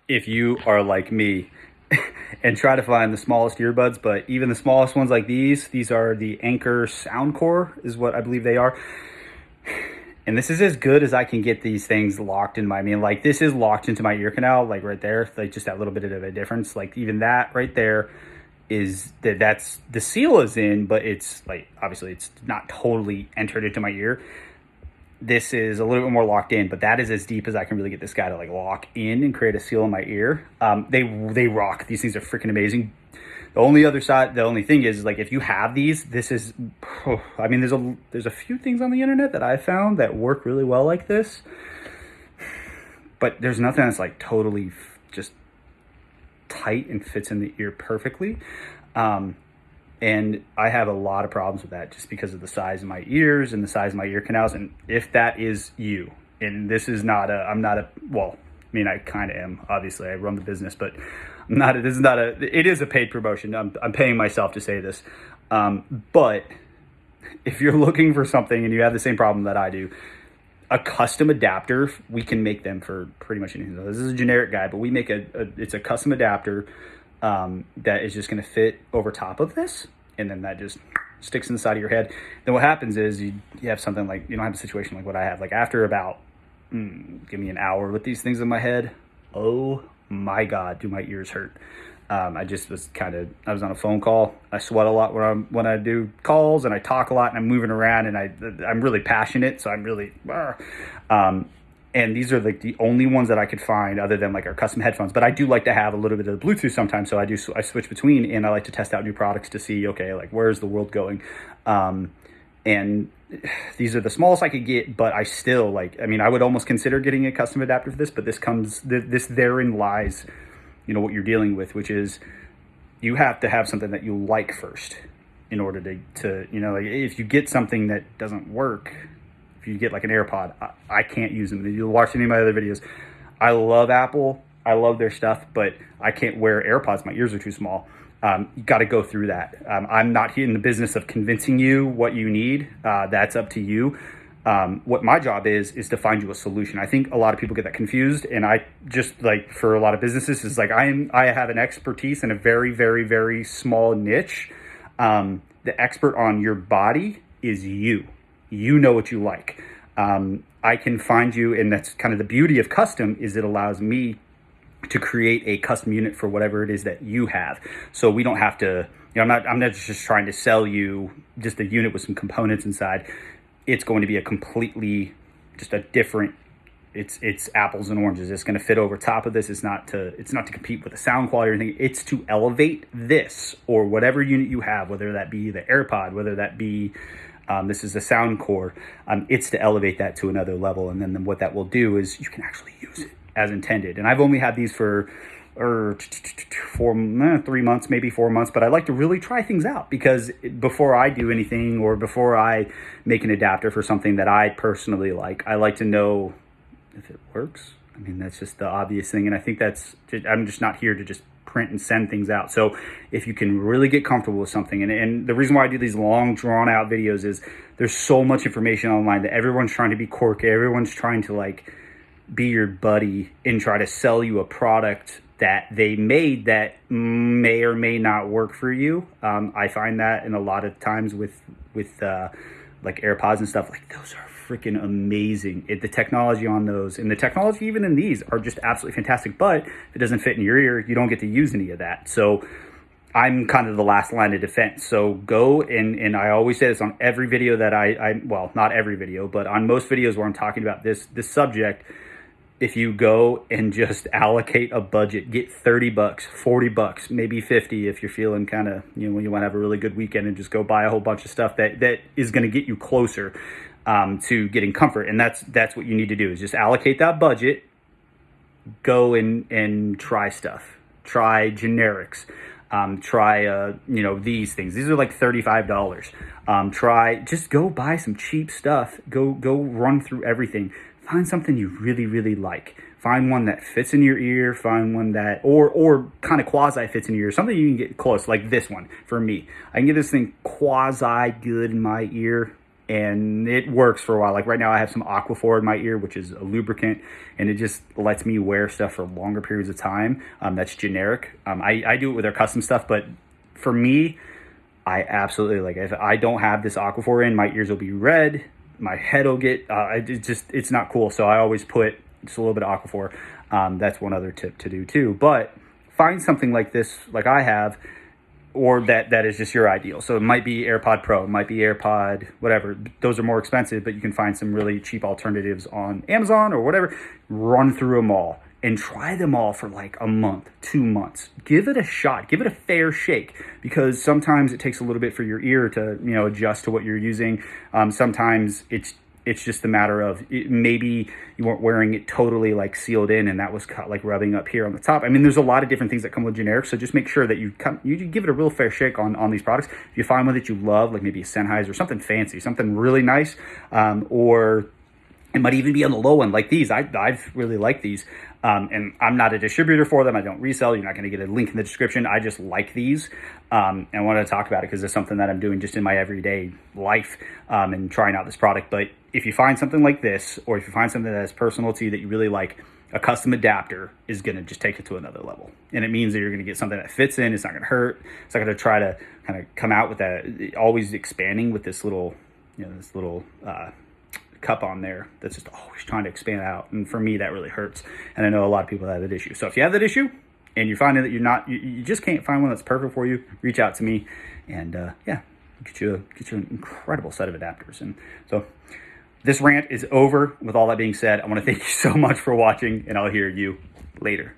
if you are like me and try to find the smallest earbuds, but even the smallest ones like these are the Anchor Soundcore is what I believe they are. And this is as good as I can get these things locked in my, I mean, like this is locked into my ear canal, like right there, like just that little bit of a difference. Like even that right there is that's the seal is in, but it's like, obviously it's not totally entered into my ear. This is a little bit more locked in, but that is as deep as I can really get this guy to like lock in and create a seal in my ear. They rock. These things are freaking amazing. The only thing is like if you have these, this is, I mean, there's a few things on the internet that I found that work really well like this, but there's nothing that's like totally just tight and fits in the ear perfectly. And I have a lot of problems with that just because of the size of my ears and the size of my ear canals. And if that is you, and this is not a, I'm not a, well, I mean, I kind of am, obviously I run the business, but I'm not, this is not a, it is a paid promotion. I'm paying myself to say this. But if you're looking for something and you have the same problem that I do, a custom adapter, we can make them for pretty much anything. So this is a generic guy, but we make it's a custom adapter that is just going to fit over top of this, and then that just sticks in the side of your head. Then what happens is you have something like, you don't have a situation like what I have. Like after about give me an hour with these things in my head, oh my god, do my ears hurt. I just was I was on a phone call. I sweat a lot when I do calls, and I talk a lot, and I'm moving around, and I'm really passionate, so I'm really and these are like the only ones that I could find other than like our custom headphones. But I do like to have a little bit of Bluetooth sometimes, so I switch between, and I like to test out new products to see, okay, like where's the world going. And these are the smallest I could get, but I still like, I mean, I would almost consider getting a custom adapter for this, but this therein lies, you know, what you're dealing with, which is you have to have something that you like first in order to you know, like if you get something that doesn't work, if you get like an AirPod, I can't use them. If you watch any of my other videos, I love Apple, I love their stuff, but I can't wear AirPods. My ears are too small. You got to go through that. I'm not in the business of convincing you what you need. That's up to you. What my job is to find you a solution. I think a lot of people get that confused, and I just, like, for a lot of businesses, is like I have an expertise in a very, very, very small niche. The expert on your body is you. You know what you like. I can find you, and that's kind of the beauty of custom, is it allows me to create a custom unit for whatever it is that you have. So we don't have to, you know, I'm not just trying to sell you just a unit with some components inside. It's going to be a completely, just a different, it's apples and oranges. It's going to fit over top of this. It's not to compete with the sound quality or anything. It's to elevate this or whatever unit you have, whether that be the AirPod, whether that be, this is the sound core. It's to elevate that to another level. And then what that will do is you can actually use it as intended. And I've only had these for 3 months, maybe 4 months, but I like to really try things out, because before I do anything or before I make an adapter for something that I personally like, I like to know if it works. I mean, that's just the obvious thing. And I think I'm just not here to just print and send things out. So if you can really get comfortable with something, and the reason why I do these long drawn out videos is there's so much information online that everyone's trying to be quirky. Everyone's trying to like be your buddy and try to sell you a product that they made that may or may not work for you. I find that in a lot of times with like AirPods and stuff, like those are freaking amazing. The technology on those, and the technology even in these, are just absolutely fantastic. But if it doesn't fit in your ear, you don't get to use any of that. So I'm kind of the last line of defense. So go and I always say this on every video that I well, not every video, but on most videos where I'm talking about this subject. If you go and just allocate a budget, get $30, $40, maybe 50 if you're feeling kind of, you know, you want to have a really good weekend, and just go buy a whole bunch of stuff that is going to get you closer to getting comfort. And that's what you need to do, is just allocate that budget, go and try stuff, try generics, try you know, these things. These are like $35. Just go buy some cheap stuff, go run through everything. Find something you really, really like. Find one that fits in your ear. Find one that, or kind of quasi fits in your ear. Something you can get close, like this one for me. I can get this thing quasi good in my ear. and it works for a while. Like right now I have some Aquaphor in my ear, which is a lubricant, and it just lets me wear stuff for longer periods of time. That's generic. I do it with their custom stuff, but for me, I absolutely, like, if I don't have this Aquaphor in, my ears will be red, my head will get, it's not cool. So I always put just a little bit of Aquaphor. That's one other tip to do too. But find something like this, like I have, or that is just your ideal. So it might be AirPod Pro, it might be AirPod, whatever. Those are more expensive, but you can find some really cheap alternatives on Amazon or whatever. Run through them all and try them all for like a month, 2 months. Give it a shot, give it a fair shake, because sometimes it takes a little bit for your ear to, you know, adjust to what you're using. Sometimes it's just a matter of maybe you weren't wearing it totally like sealed in, and that was like rubbing up here on the top. I mean, there's a lot of different things that come with generics, so just make sure that you give it a real fair shake on these products. If you find one that you love, like maybe a Sennheiser, something fancy, something really nice, or it might even be on the low end like these. I've really liked these, and I'm not a distributor for them. I don't resell. You're not going to get a link in the description. I just like these, and I wanted to talk about it because it's something that I'm doing just in my everyday life, and trying out this product. But if you find something like this, or if you find something that's personal to you that you really like, a custom adapter is going to just take it to another level. And it means that you're going to get something that fits in. It's not going to hurt. It's not going to try to kind of come out with that, always expanding with this little, cup on there that's just always trying to expand out. And for me, that really hurts. And I know a lot of people have that issue. So if you have that issue and you're finding that you just can't find one that's perfect for you, reach out to me, and get you an incredible set of adapters. And so this rant is over. With all that being said, I want to thank you so much for watching, and I'll hear you later.